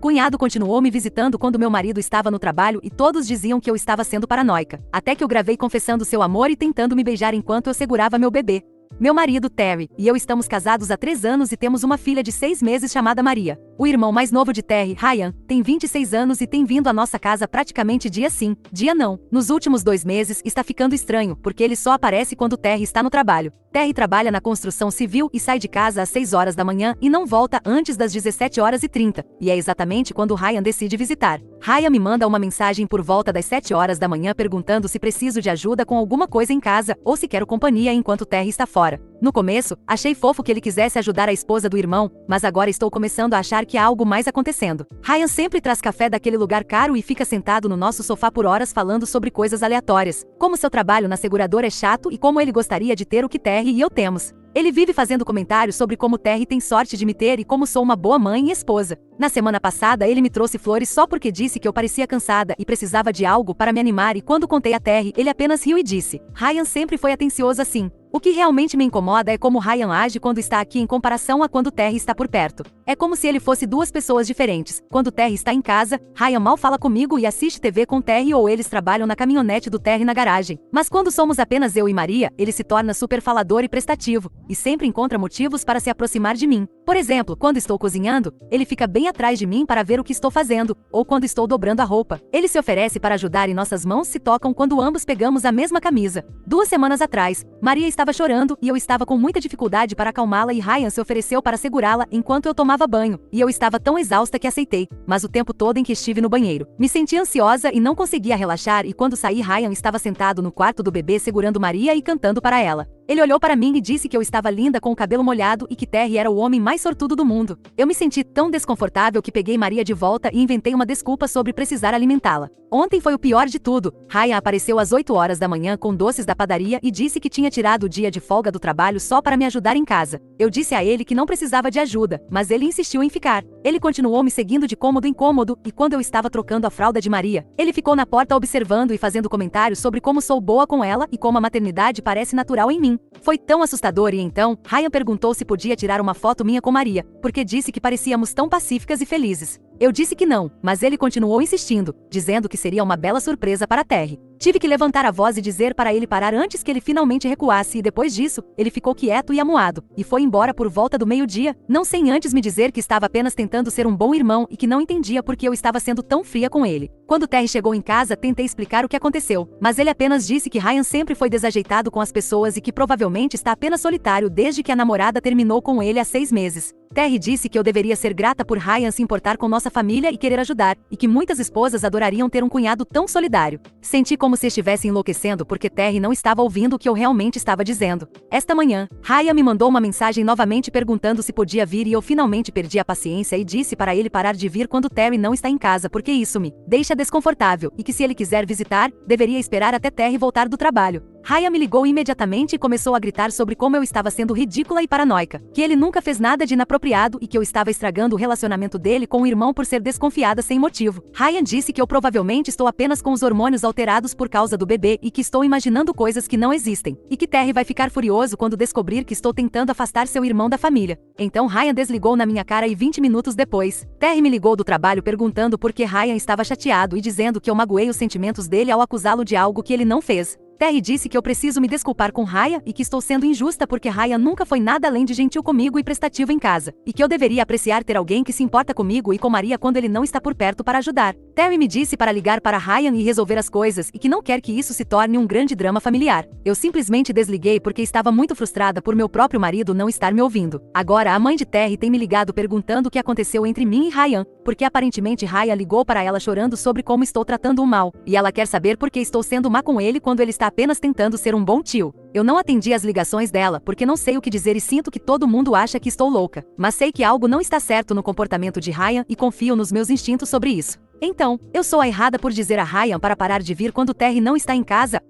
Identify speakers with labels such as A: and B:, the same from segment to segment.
A: Cunhado continuou me visitando quando meu marido estava no trabalho e todos diziam que eu estava sendo paranoica. Até que eu gravei confessando seu amor e tentando me beijar enquanto eu segurava meu bebê. Meu marido, Terry, e eu estamos casados há 3 anos e temos uma filha de 6 meses chamada Maria. O irmão mais novo de Terry, Ryan, tem 26 anos e tem vindo à nossa casa praticamente dia sim, dia não. Nos últimos 2 meses, está ficando estranho, porque ele só aparece quando Terry está no trabalho. Terry trabalha na construção civil e sai de casa às 6 horas da manhã e não volta antes das 17h30, e é exatamente quando Ryan decide visitar. Ryan me manda uma mensagem por volta das 7 horas da manhã perguntando se preciso de ajuda com alguma coisa em casa ou se quero companhia enquanto Terry está fora. No começo, achei fofo que ele quisesse ajudar a esposa do irmão, mas agora estou começando a achar que há algo mais acontecendo. Ryan sempre traz café daquele lugar caro e fica sentado no nosso sofá por horas falando sobre coisas aleatórias, como seu trabalho na seguradora é chato e como ele gostaria de ter o que Terry e eu temos. Ele vive fazendo comentários sobre como Terry tem sorte de me ter e como sou uma boa mãe e esposa. Na semana passada ele me trouxe flores só porque disse que eu parecia cansada e precisava de algo para me animar e quando contei a Terry ele apenas riu e disse: Ryan sempre foi atencioso assim. O que realmente me incomoda é como Ryan age quando está aqui em comparação a quando Terry está por perto. É como se ele fosse 2 pessoas diferentes. Quando Terry está em casa, Ryan mal fala comigo e assiste TV com Terry ou eles trabalham na caminhonete do Terry na garagem. Mas quando somos apenas eu e Maria, ele se torna super falador e prestativo, e sempre encontra motivos para se aproximar de mim. Por exemplo, quando estou cozinhando, ele fica bem atrás de mim para ver o que estou fazendo, ou quando estou dobrando a roupa. Ele se oferece para ajudar e nossas mãos se tocam quando ambos pegamos a mesma camisa. 2 semanas atrás, Maria estava chorando e eu estava com muita dificuldade para acalmá-la e Ryan se ofereceu para segurá-la enquanto eu tomava banho, e eu estava tão exausta que aceitei, mas o tempo todo em que estive no banheiro. Me senti ansiosa e não conseguia relaxar e quando saí Ryan estava sentado no quarto do bebê segurando Maria e cantando para ela. Ele olhou para mim e disse que eu estava linda com o cabelo molhado e que Terry era o homem mais sortudo do mundo. Eu me senti tão desconfortável que peguei Maria de volta e inventei uma desculpa sobre precisar alimentá-la. Ontem foi o pior de tudo. Ryan apareceu às 8 horas da manhã com doces da padaria e disse que tinha tirado o dia de folga do trabalho só para me ajudar em casa. Eu disse a ele que não precisava de ajuda, mas ele insistiu em ficar. Ele continuou me seguindo de cômodo em cômodo e quando eu estava trocando a fralda de Maria, ele ficou na porta observando e fazendo comentários sobre como sou boa com ela e como a maternidade parece natural em mim. Foi tão assustador e então, Ryan perguntou se podia tirar uma foto minha com Maria, porque disse que parecíamos tão pacíficas e felizes. Eu disse que não, mas ele continuou insistindo, dizendo que seria uma bela surpresa para Terry. Tive que levantar a voz e dizer para ele parar antes que ele finalmente recuasse e depois disso, ele ficou quieto e amuado, e foi embora por volta do meio-dia, não sem antes me dizer que estava apenas tentando ser um bom irmão e que não entendia por que eu estava sendo tão fria com ele. Quando Terry chegou em casa, tentei explicar o que aconteceu, mas ele apenas disse que Ryan sempre foi desajeitado com as pessoas e que provavelmente está apenas solitário desde que a namorada terminou com ele há 6 meses. Terry disse que eu deveria ser grata por Ryan se importar com nossa família e querer ajudar, e que muitas esposas adorariam ter um cunhado tão solidário. Senti como se estivesse enlouquecendo porque Terry não estava ouvindo o que eu realmente estava dizendo. Esta manhã, Ryan me mandou uma mensagem novamente perguntando se podia vir e eu finalmente perdi a paciência e disse para ele parar de vir quando Terry não está em casa porque isso me deixa desconfortável e que se ele quiser visitar, deveria esperar até Terry voltar do trabalho. Ryan me ligou imediatamente e começou a gritar sobre como eu estava sendo ridícula e paranoica, que ele nunca fez nada de inapropriado e que eu estava estragando o relacionamento dele com o irmão por ser desconfiada sem motivo. Ryan disse que eu provavelmente estou apenas com os hormônios alterados por causa do bebê e que estou imaginando coisas que não existem, e que Terry vai ficar furioso quando descobrir que estou tentando afastar seu irmão da família. Então Ryan desligou na minha cara e 20 minutos depois, Terry me ligou do trabalho perguntando por que Ryan estava chateado e dizendo que eu magoei os sentimentos dele ao acusá-lo de algo que ele não fez. Terry disse que eu preciso me desculpar com Ryan e que estou sendo injusta porque Ryan nunca foi nada além de gentil comigo e prestativo em casa, e que eu deveria apreciar ter alguém que se importa comigo e com Maria quando ele não está por perto para ajudar. Terry me disse para ligar para Ryan e resolver as coisas e que não quer que isso se torne um grande drama familiar. Eu simplesmente desliguei porque estava muito frustrada por meu próprio marido não estar me ouvindo. Agora a mãe de Terry tem me ligado perguntando o que aconteceu entre mim e Ryan, porque aparentemente Ryan ligou para ela chorando sobre como estou tratando-o mal, e ela quer saber por que estou sendo má com ele quando ele está apenas tentando ser um bom tio. Eu não atendi as ligações dela porque não sei o que dizer e sinto que todo mundo acha que estou louca, mas sei que algo não está certo no comportamento de Ryan e confio nos meus instintos sobre isso. Então, eu sou a errada por dizer a Ryan para parar de vir quando Terry não está em casa?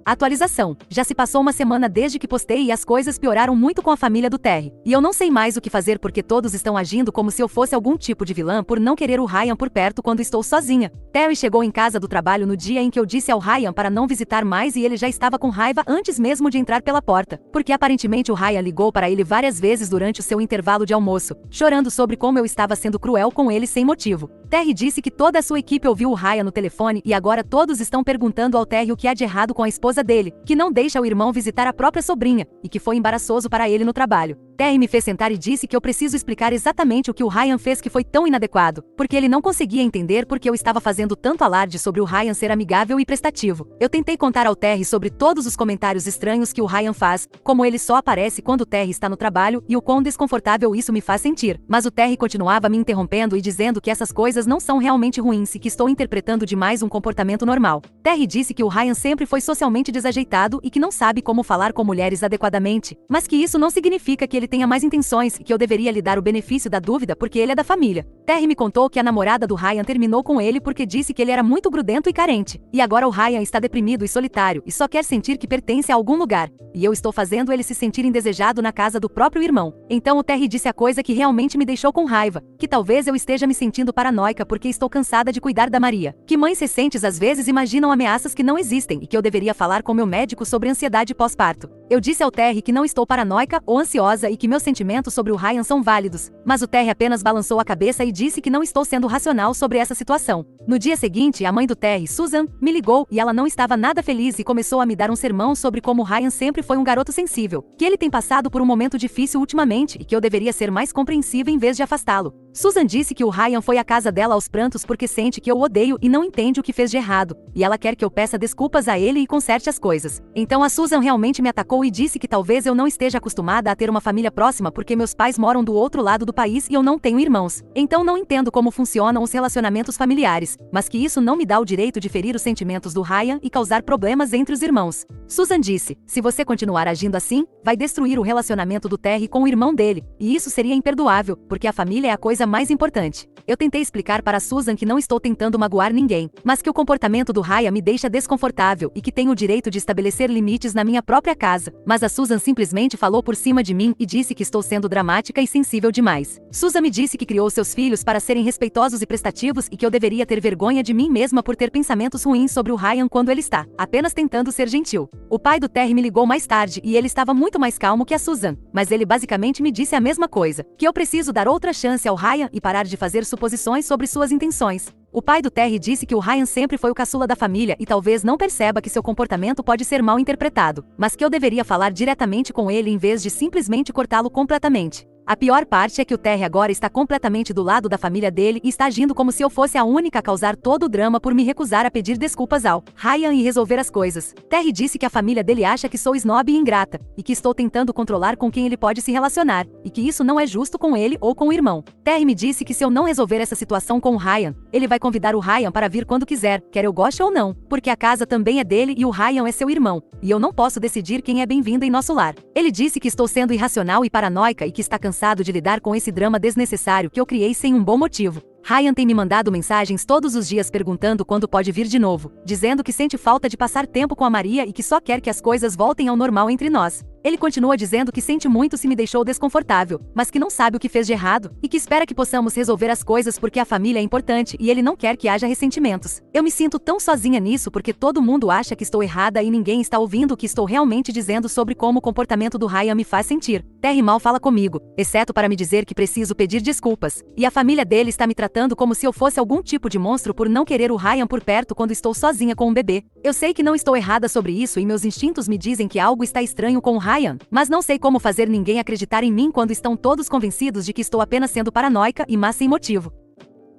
A: Atualização. Já se passou uma semana desde que postei e as coisas pioraram muito com a família do Terry. E eu não sei mais o que fazer porque todos estão agindo como se eu fosse algum tipo de vilã por não querer o Ryan por perto quando estou sozinha. Terry chegou em casa do trabalho no dia em que eu disse ao Ryan para não visitar mais e ele já estava com raiva antes mesmo de entrar pela porta. Porque aparentemente o Ryan ligou para ele várias vezes durante o seu intervalo de almoço, chorando sobre como eu estava sendo cruel com ele sem motivo. Terry disse que toda a sua equipe ouviu o Ryan no telefone e agora todos estão perguntando ao Terry o que há de errado com a esposa dele, que não deixa o irmão visitar a própria sobrinha, e que foi embaraçoso para ele no trabalho. Terry me fez sentar e disse que eu preciso explicar exatamente o que o Ryan fez que foi tão inadequado, porque ele não conseguia entender porque eu estava fazendo tanto alarde sobre o Ryan ser amigável e prestativo. Eu tentei contar ao Terry sobre todos os comentários estranhos que o Ryan faz, como ele só aparece quando o Terry está no trabalho e o quão desconfortável isso me faz sentir. Mas o Terry continuava me interrompendo e dizendo que essas coisas não são realmente ruins e que estou interpretando demais um comportamento normal. Terry disse que o Ryan sempre foi socialmente desajeitado e que não sabe como falar com mulheres adequadamente, mas que isso não significa que ele tenha mais intenções e que eu deveria lhe dar o benefício da dúvida porque ele é da família. Terry me contou que a namorada do Ryan terminou com ele porque disse que ele era muito grudento e carente. E agora o Ryan está deprimido e solitário e só quer sentir que pertence a algum lugar. E eu estou fazendo ele se sentir indesejado na casa do próprio irmão. Então o Terry disse a coisa que realmente me deixou com raiva, que talvez eu esteja me sentindo paranoica porque estou cansada de cuidar da Maria. Que mães recentes às vezes imaginam ameaças que não existem e que eu deveria falar com meu médico sobre ansiedade pós-parto. Eu disse ao Terry que não estou paranoica ou ansiosa e que meus sentimentos sobre o Ryan são válidos, mas o Terry apenas balançou a cabeça e disse que não estou sendo racional sobre essa situação. No dia seguinte, a mãe do Terry, Susan, me ligou e ela não estava nada feliz e começou a me dar um sermão sobre como o Ryan sempre foi um garoto sensível, que ele tem passado por um momento difícil ultimamente e que eu deveria ser mais compreensiva em vez de afastá-lo. Susan disse que o Ryan foi à casa dela aos prantos porque sente que eu o odeio e não entende o que fez de errado, e ela quer que eu peça desculpas a ele e conserte as coisas. Então a Susan realmente me atacou e disse que talvez eu não esteja acostumada a ter uma família próxima porque meus pais moram do outro lado do país e eu não tenho irmãos. Então não entendo como funcionam os relacionamentos familiares, mas que isso não me dá o direito de ferir os sentimentos do Ryan e causar problemas entre os irmãos. Susan disse, se você continuar agindo assim, vai destruir o relacionamento do Terry com o irmão dele, e isso seria imperdoável, porque a família é a coisa mais importante. Eu tentei explicar para Susan que não estou tentando magoar ninguém, mas que o comportamento do Ryan me deixa desconfortável e que tenho o direito de estabelecer limites na minha própria casa, mas a Susan simplesmente falou por cima de mim e disse que estou sendo dramática e sensível demais. Susan me disse que criou seus filhos para serem respeitosos e prestativos e que eu deveria ter vergonha de mim mesma por ter pensamentos ruins sobre o Ryan quando ele está apenas tentando ser gentil. O pai do Terry me ligou mais tarde e ele estava muito mais calmo que a Susan, mas ele basicamente me disse a mesma coisa, que eu preciso dar outra chance ao Ryan e parar de fazer suposições sobre suas intenções. O pai do Terry disse que o Ryan sempre foi o caçula da família e talvez não perceba que seu comportamento pode ser mal interpretado, mas que eu deveria falar diretamente com ele em vez de simplesmente cortá-lo completamente. A pior parte é que o Terry agora está completamente do lado da família dele e está agindo como se eu fosse a única a causar todo o drama por me recusar a pedir desculpas ao Ryan e resolver as coisas. Terry disse que a família dele acha que sou snob e ingrata, e que estou tentando controlar com quem ele pode se relacionar, e que isso não é justo com ele ou com o irmão. Terry me disse que se eu não resolver essa situação com o Ryan, ele vai convidar o Ryan para vir quando quiser, quer eu goste ou não, porque a casa também é dele e o Ryan é seu irmão, e eu não posso decidir quem é bem-vindo em nosso lar. Ele disse que estou sendo irracional e paranoica e que está cansado de lidar com esse drama desnecessário que eu criei sem um bom motivo. Ryan tem me mandado mensagens todos os dias perguntando quando pode vir de novo, dizendo que sente falta de passar tempo com a Maria e que só quer que as coisas voltem ao normal entre nós. Ele continua dizendo que sente muito se me deixou desconfortável, mas que não sabe o que fez de errado, e que espera que possamos resolver as coisas porque a família é importante e ele não quer que haja ressentimentos. Eu me sinto tão sozinha nisso porque todo mundo acha que estou errada e ninguém está ouvindo o que estou realmente dizendo sobre como o comportamento do Ryan me faz sentir. Terry mal fala comigo, exceto para me dizer que preciso pedir desculpas, e a família dele está me tratando como se eu fosse algum tipo de monstro por não querer o Ryan por perto quando estou sozinha com um bebê. Eu sei que não estou errada sobre isso e meus instintos me dizem que algo está estranho com o Ryan, mas não sei como fazer ninguém acreditar em mim quando estão todos convencidos de que estou apenas sendo paranoica e má sem motivo.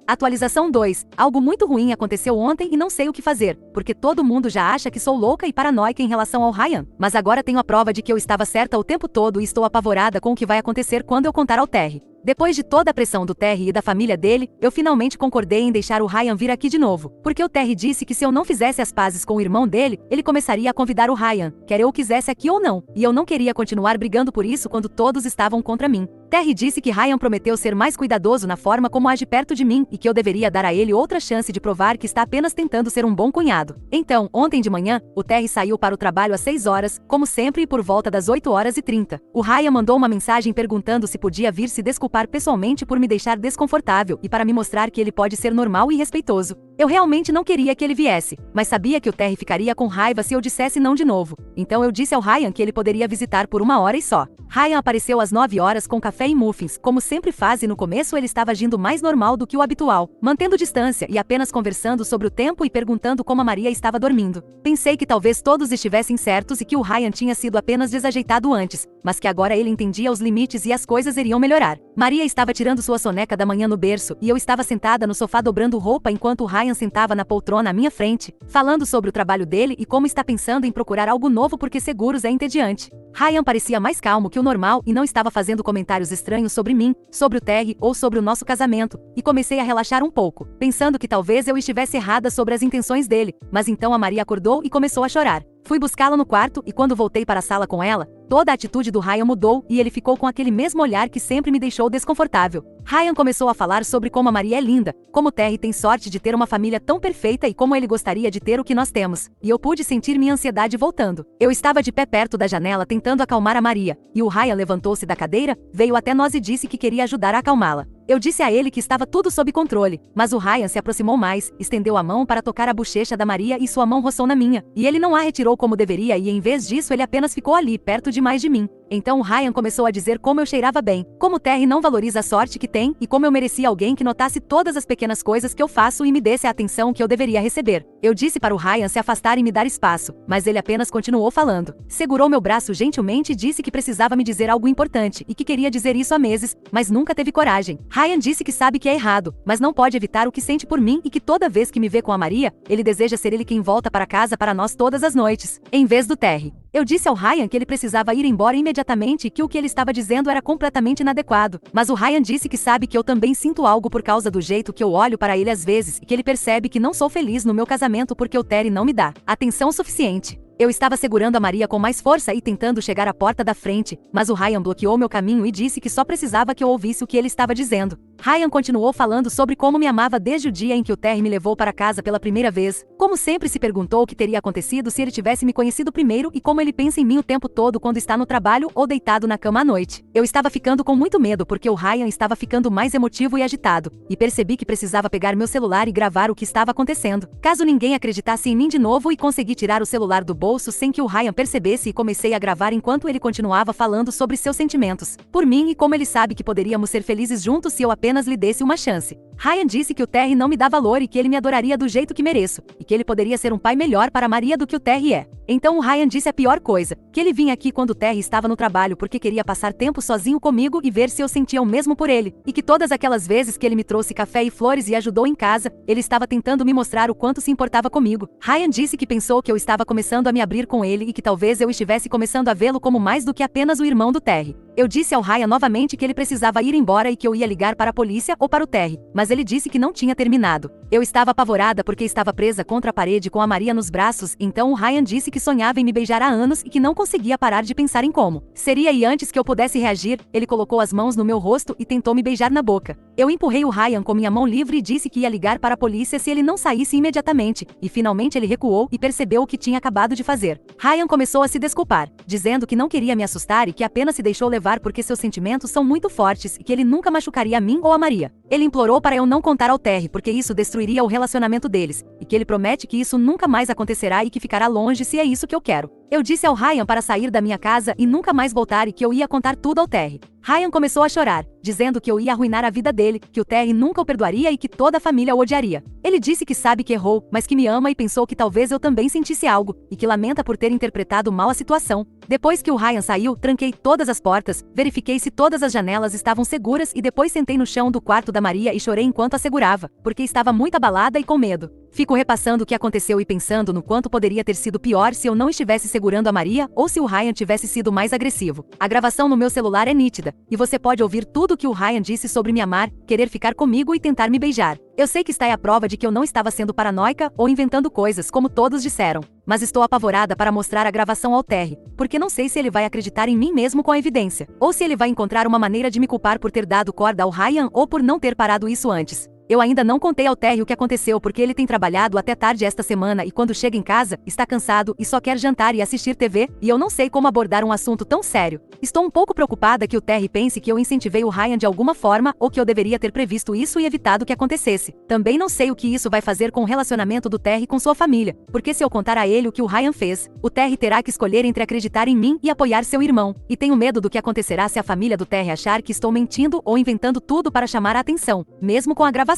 A: Atualização 2. Algo muito ruim aconteceu ontem e não sei o que fazer, porque todo mundo já acha que sou louca e paranoica em relação ao Ryan, mas agora tenho a prova de que eu estava certa o tempo todo e estou apavorada com o que vai acontecer quando eu contar ao Terry. Depois de toda a pressão do Terry e da família dele, eu finalmente concordei em deixar o Ryan vir aqui de novo, porque o Terry disse que se eu não fizesse as pazes com o irmão dele, ele começaria a convidar o Ryan, quer eu quisesse aqui ou não, e eu não queria continuar brigando por isso quando todos estavam contra mim. Terry disse que Ryan prometeu ser mais cuidadoso na forma como age perto de mim e que eu deveria dar a ele outra chance de provar que está apenas tentando ser um bom cunhado. Então, ontem de manhã, o Terry saiu para o trabalho às 6 horas, como sempre e por volta das 8h30. O Ryan mandou uma mensagem perguntando se podia vir se desculpar pessoalmente por me deixar desconfortável e para me mostrar que ele pode ser normal e respeitoso. Eu realmente não queria que ele viesse, mas sabia que o Terry ficaria com raiva se eu dissesse não de novo. Então eu disse ao Ryan que ele poderia visitar por 1 hora e só. Ryan apareceu às 9 horas com café e muffins, como sempre faz, e no começo ele estava agindo mais normal do que o habitual, mantendo distância e apenas conversando sobre o tempo e perguntando como a Maria estava dormindo. Pensei que talvez todos estivessem certos e que o Ryan tinha sido apenas desajeitado antes, mas que agora ele entendia os limites e as coisas iriam melhorar. Maria estava tirando sua soneca da manhã no berço e eu estava sentada no sofá dobrando roupa enquanto o Ryan sentava na poltrona à minha frente, falando sobre o trabalho dele e como está pensando em procurar algo novo porque seguros é entediante. Ryan parecia mais calmo que o normal e não estava fazendo comentários estranhos sobre mim, sobre o Terry ou sobre o nosso casamento, e comecei a relaxar um pouco, pensando que talvez eu estivesse errada sobre as intenções dele, mas então a Maria acordou e começou a chorar. Fui buscá-la no quarto e quando voltei para a sala com ela, toda a atitude do Ryan mudou e ele ficou com aquele mesmo olhar que sempre me deixou desconfortável. Ryan começou a falar sobre como a Maria é linda, como Terry tem sorte de ter uma família tão perfeita e como ele gostaria de ter o que nós temos, e eu pude sentir minha ansiedade voltando. Eu estava de pé perto da janela tentando acalmar a Maria, e o Ryan levantou-se da cadeira, veio até nós e disse que queria ajudar a acalmá-la. Eu disse a ele que estava tudo sob controle, mas o Ryan se aproximou mais, estendeu a mão para tocar a bochecha da Maria e sua mão roçou na minha, e ele não a retirou como deveria e em vez disso ele apenas ficou ali, perto demais de mim. Então o Ryan começou a dizer como eu cheirava bem, como Terry não valoriza a sorte que tem e como eu merecia alguém que notasse todas as pequenas coisas que eu faço e me desse a atenção que eu deveria receber. Eu disse para o Ryan se afastar e me dar espaço, mas ele apenas continuou falando. Segurou meu braço gentilmente e disse que precisava me dizer algo importante e que queria dizer isso há meses, mas nunca teve coragem. Ryan disse que sabe que é errado, mas não pode evitar o que sente por mim e que toda vez que me vê com a Maria, ele deseja ser ele quem volta para casa para nós todas as noites, em vez do Terry. Eu disse ao Ryan que ele precisava ir embora imediatamente e que o que ele estava dizendo era completamente inadequado, mas o Ryan disse que sabe que eu também sinto algo por causa do jeito que eu olho para ele às vezes e que ele percebe que não sou feliz no meu casamento porque o Terry não me dá atenção suficiente. Eu estava segurando a Maria com mais força e tentando chegar à porta da frente, mas o Ryan bloqueou meu caminho e disse que só precisava que eu ouvisse o que ele estava dizendo. Ryan continuou falando sobre como me amava desde o dia em que o Terry me levou para casa pela primeira vez, como sempre se perguntou o que teria acontecido se ele tivesse me conhecido primeiro e como ele pensa em mim o tempo todo quando está no trabalho ou deitado na cama à noite. Eu estava ficando com muito medo porque o Ryan estava ficando mais emotivo e agitado, e percebi que precisava pegar meu celular e gravar o que estava acontecendo. Caso ninguém acreditasse em mim de novo e consegui tirar o celular do bolso sem que o Ryan percebesse e comecei a gravar enquanto ele continuava falando sobre seus sentimentos por mim e como ele sabe que poderíamos ser felizes juntos se eu apenas lhe desse uma chance. Ryan disse que o Terry não me dá valor e que ele me adoraria do jeito que mereço, e que ele poderia ser um pai melhor para Maria do que o Terry é. Então o Ryan disse a pior coisa, que ele vinha aqui quando o Terry estava no trabalho porque queria passar tempo sozinho comigo e ver se eu sentia o mesmo por ele, e que todas aquelas vezes que ele me trouxe café e flores e ajudou em casa, ele estava tentando me mostrar o quanto se importava comigo. Ryan disse que pensou que eu estava começando a me abrir com ele e que talvez eu estivesse começando a vê-lo como mais do que apenas o irmão do Terry. Eu disse ao Ryan novamente que ele precisava ir embora e que eu ia ligar para a polícia ou para o Terry, mas ele disse que não tinha terminado. Eu estava apavorada porque estava presa contra a parede com a Maria nos braços, então o Ryan disse que sonhava em me beijar há anos e que não conseguia parar de pensar em como seria, e antes que eu pudesse reagir, ele colocou as mãos no meu rosto e tentou me beijar na boca. Eu empurrei o Ryan com minha mão livre e disse que ia ligar para a polícia se ele não saísse imediatamente, e finalmente ele recuou e percebeu o que tinha acabado de fazer. Ryan começou a se desculpar, dizendo que não queria me assustar e que apenas se deixou levar porque seus sentimentos são muito fortes e que ele nunca machucaria a mim ou a Maria. Ele implorou para eu não contar ao Terry porque isso destruiria o relacionamento deles, e que ele promete que isso nunca mais acontecerá e que ficará longe se é isso que eu quero. Eu disse ao Ryan para sair da minha casa e nunca mais voltar e que eu ia contar tudo ao Terry. Ryan começou a chorar, dizendo que eu ia arruinar a vida dele, que o Terry nunca o perdoaria e que toda a família o odiaria. Ele disse que sabe que errou, mas que me ama e pensou que talvez eu também sentisse algo, e que lamenta por ter interpretado mal a situação. Depois que o Ryan saiu, tranquei todas as portas, verifiquei se todas as janelas estavam seguras e depois sentei no chão do quarto da Maria e chorei enquanto a segurava, porque estava muito abalada e com medo. Fico repassando o que aconteceu e pensando no quanto poderia ter sido pior se eu não estivesse segurando a Maria ou se o Ryan tivesse sido mais agressivo. A gravação no meu celular é nítida, e você pode ouvir tudo o que o Ryan disse sobre me amar, querer ficar comigo e tentar me beijar. Eu sei que está aí a prova de que eu não estava sendo paranoica ou inventando coisas como todos disseram, mas estou apavorada para mostrar a gravação ao Terry, porque não sei se ele vai acreditar em mim mesmo com a evidência, ou se ele vai encontrar uma maneira de me culpar por ter dado corda ao Ryan ou por não ter parado isso antes. Eu ainda não contei ao Terry o que aconteceu porque ele tem trabalhado até tarde esta semana e quando chega em casa, está cansado e só quer jantar e assistir TV, e eu não sei como abordar um assunto tão sério. Estou um pouco preocupada que o Terry pense que eu incentivei o Ryan de alguma forma ou que eu deveria ter previsto isso e evitado que acontecesse. Também não sei o que isso vai fazer com o relacionamento do Terry com sua família, porque se eu contar a ele o que o Ryan fez, o Terry terá que escolher entre acreditar em mim e apoiar seu irmão. E tenho medo do que acontecerá se a família do Terry achar que estou mentindo ou inventando tudo para chamar a atenção, mesmo com a gravação.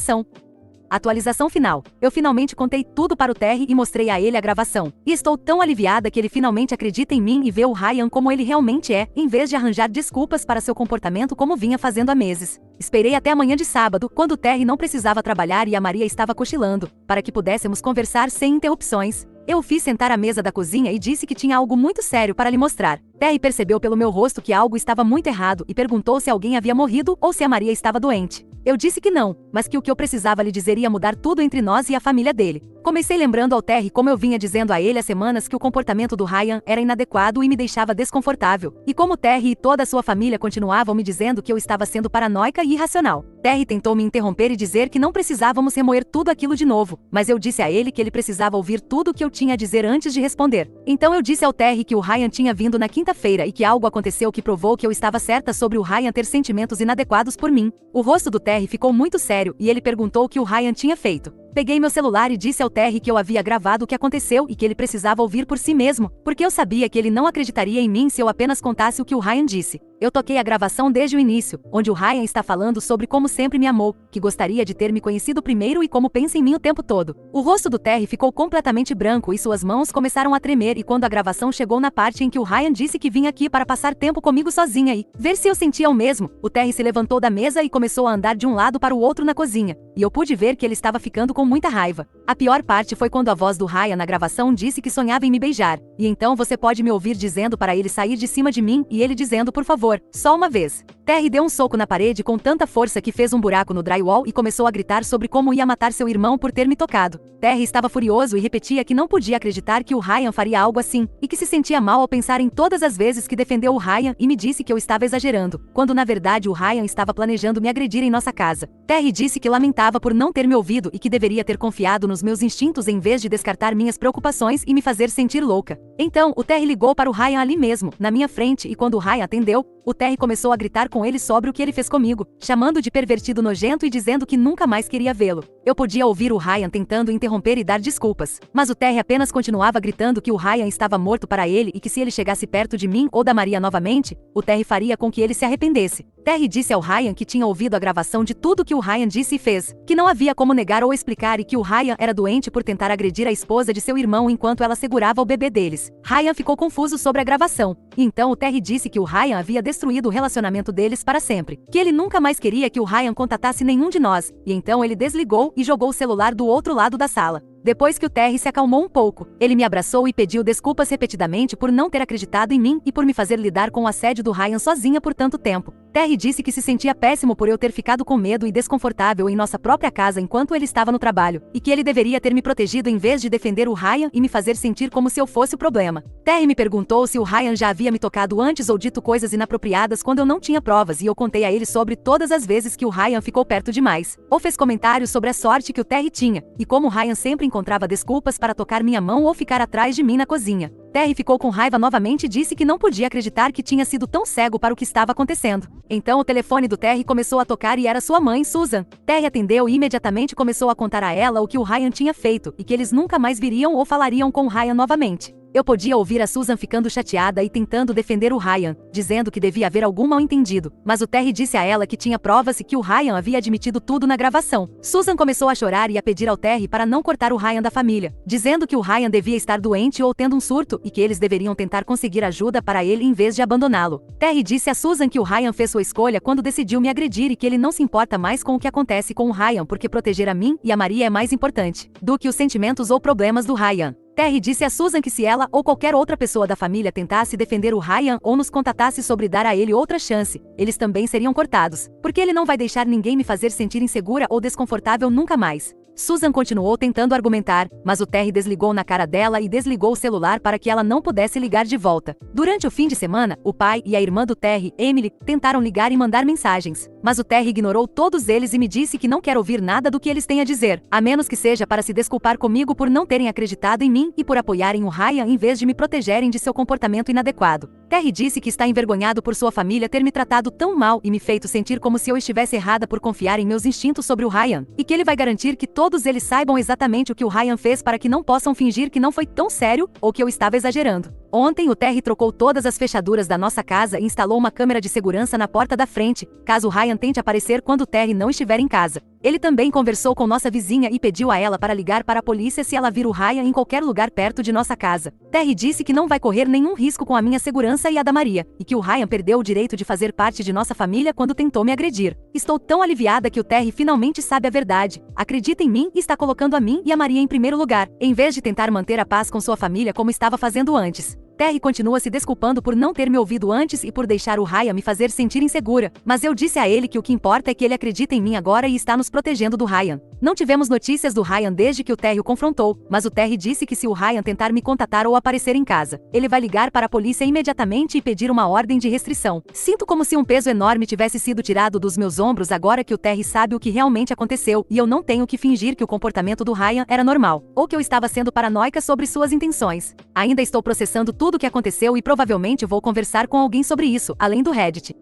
A: Atualização final. Eu finalmente contei tudo para o Terry e mostrei a ele a gravação. E estou tão aliviada que ele finalmente acredita em mim e vê o Ryan como ele realmente é, em vez de arranjar desculpas para seu comportamento como vinha fazendo há meses. Esperei até amanhã de sábado, quando o Terry não precisava trabalhar e a Maria estava cochilando, para que pudéssemos conversar sem interrupções. Eu o fiz sentar à mesa da cozinha e disse que tinha algo muito sério para lhe mostrar. Terry percebeu pelo meu rosto que algo estava muito errado e perguntou se alguém havia morrido ou se a Maria estava doente. Eu disse que não, mas que o que eu precisava lhe dizer ia mudar tudo entre nós e a família dele. Comecei lembrando ao Terry como eu vinha dizendo a ele há semanas que o comportamento do Ryan era inadequado e me deixava desconfortável, e como Terry e toda a sua família continuavam me dizendo que eu estava sendo paranoica e irracional. Terry tentou me interromper e dizer que não precisávamos remoer tudo aquilo de novo, mas eu disse a ele que ele precisava ouvir tudo o que eu tinha a dizer antes de responder. Então eu disse ao Terry que o Ryan tinha vindo na quinta-feira e que algo aconteceu que provou que eu estava certa sobre o Ryan ter sentimentos inadequados por mim. O rosto do Terry ficou muito sério e ele perguntou o que o Ryan tinha feito. Peguei meu celular e disse ao Terry que eu havia gravado o que aconteceu e que ele precisava ouvir por si mesmo, porque eu sabia que ele não acreditaria em mim se eu apenas contasse o que o Ryan disse. Eu toquei a gravação desde o início, onde o Ryan está falando sobre como sempre me amou, que gostaria de ter me conhecido primeiro e como pensa em mim o tempo todo. O rosto do Terry ficou completamente branco e suas mãos começaram a tremer, e quando a gravação chegou na parte em que o Ryan disse que vinha aqui para passar tempo comigo sozinha e ver se eu sentia o mesmo, o Terry se levantou da mesa e começou a andar de um lado para o outro na cozinha, e eu pude ver que ele estava ficando com muita raiva. A pior parte foi quando a voz do Ryan na gravação disse que sonhava em me beijar, e então você pode me ouvir dizendo para ele sair de cima de mim e ele dizendo por favor, só uma vez. Terry deu um soco na parede com tanta força que fez um buraco no drywall e começou a gritar sobre como ia matar seu irmão por ter me tocado. Terry estava furioso e repetia que não podia acreditar que o Ryan faria algo assim, e que se sentia mal ao pensar em todas as vezes que defendeu o Ryan e me disse que eu estava exagerando, quando na verdade o Ryan estava planejando me agredir em nossa casa. Terry disse que lamentava por não ter me ouvido e que deveria ter confiado nos meus instintos em vez de descartar minhas preocupações e me fazer sentir louca. Então, o Terry ligou para o Ryan ali mesmo, na minha frente, e quando o Ryan atendeu, o Terry começou a gritar com ele sobre o que ele fez comigo, chamando de pervertido nojento e dizendo que nunca mais queria vê-lo. Eu podia ouvir o Ryan tentando interromper e dar desculpas, mas o Terry apenas continuava gritando que o Ryan estava morto para ele e que se ele chegasse perto de mim ou da Maria novamente, o Terry faria com que ele se arrependesse. Terry disse ao Ryan que tinha ouvido a gravação de tudo que o Ryan disse e fez, que não havia como negar ou explicar e que o Ryan era doente por tentar agredir a esposa de seu irmão enquanto ela segurava o bebê deles. Ryan ficou confuso sobre a gravação, e então o Terry disse que o Ryan havia destruído o relacionamento deles para sempre, que ele nunca mais queria que o Ryan contatasse nenhum de nós, e então ele desligou e jogou o celular do outro lado da sala. Depois que o Terry se acalmou um pouco, ele me abraçou e pediu desculpas repetidamente por não ter acreditado em mim e por me fazer lidar com o assédio do Ryan sozinha por tanto tempo. Terry disse que se sentia péssimo por eu ter ficado com medo e desconfortável em nossa própria casa enquanto ele estava no trabalho, e que ele deveria ter me protegido em vez de defender o Ryan e me fazer sentir como se eu fosse o problema. Terry me perguntou se o Ryan já havia me tocado antes ou dito coisas inapropriadas quando eu não tinha provas, e eu contei a ele sobre todas as vezes que o Ryan ficou perto demais, ou fez comentários sobre a sorte que o Terry tinha, e como o Ryan sempre encontrava desculpas para tocar minha mão ou ficar atrás de mim na cozinha. Terry ficou com raiva novamente e disse que não podia acreditar que tinha sido tão cego para o que estava acontecendo. Então o telefone do Terry começou a tocar e era sua mãe, Susan. Terry atendeu e imediatamente começou a contar a ela o que o Ryan tinha feito e que eles nunca mais viriam ou falariam com o Ryan novamente. Eu podia ouvir a Susan ficando chateada e tentando defender o Ryan, dizendo que devia haver algum mal-entendido, mas o Terry disse a ela que tinha provas e que o Ryan havia admitido tudo na gravação. Susan começou a chorar e a pedir ao Terry para não cortar o Ryan da família, dizendo que o Ryan devia estar doente ou tendo um surto e que eles deveriam tentar conseguir ajuda para ele em vez de abandoná-lo. Terry disse a Susan que o Ryan fez sua escolha quando decidiu me agredir e que ele não se importa mais com o que acontece com o Ryan porque proteger a mim e a Maria é mais importante do que os sentimentos ou problemas do Ryan. Terry disse a Susan que se ela ou qualquer outra pessoa da família tentasse defender o Ryan ou nos contatasse sobre dar a ele outra chance, eles também seriam cortados, porque ele não vai deixar ninguém me fazer sentir insegura ou desconfortável nunca mais. Susan continuou tentando argumentar, mas o Terry desligou na cara dela e desligou o celular para que ela não pudesse ligar de volta. Durante o fim de semana, o pai e a irmã do Terry, Emily, tentaram ligar e mandar mensagens, mas o Terry ignorou todos eles e me disse que não quer ouvir nada do que eles têm a dizer, a menos que seja para se desculpar comigo por não terem acreditado em mim e por apoiarem o Ryan em vez de me protegerem de seu comportamento inadequado. Terry disse que está envergonhado por sua família ter me tratado tão mal e me feito sentir como se eu estivesse errada por confiar em meus instintos sobre o Ryan, e que ele vai garantir que todos eles saibam exatamente o que o Ryan fez para que não possam fingir que não foi tão sério ou que eu estava exagerando. Ontem o Terry trocou todas as fechaduras da nossa casa e instalou uma câmera de segurança na porta da frente, caso o Ryan tente aparecer quando o Terry não estiver em casa. Ele também conversou com nossa vizinha e pediu a ela para ligar para a polícia se ela vir o Ryan em qualquer lugar perto de nossa casa. Terry disse que não vai correr nenhum risco com a minha segurança e a da Maria, e que o Ryan perdeu o direito de fazer parte de nossa família quando tentou me agredir. Estou tão aliviada que o Terry finalmente sabe a verdade, acredita em mim e está colocando a mim e a Maria em primeiro lugar, em vez de tentar manter a paz com sua família como estava fazendo antes. Terry continua se desculpando por não ter me ouvido antes e por deixar o Ryan me fazer sentir insegura, mas eu disse a ele que o que importa é que ele acredita em mim agora e está nos protegendo do Ryan. Não tivemos notícias do Ryan desde que o Terry o confrontou, mas o Terry disse que se o Ryan tentar me contatar ou aparecer em casa, ele vai ligar para a polícia imediatamente e pedir uma ordem de restrição. Sinto como se um peso enorme tivesse sido tirado dos meus ombros agora que o Terry sabe o que realmente aconteceu e eu não tenho que fingir que o comportamento do Ryan era normal, ou que eu estava sendo paranoica sobre suas intenções. Ainda estou processando tudo o que aconteceu e provavelmente vou conversar com alguém sobre isso, além do Reddit.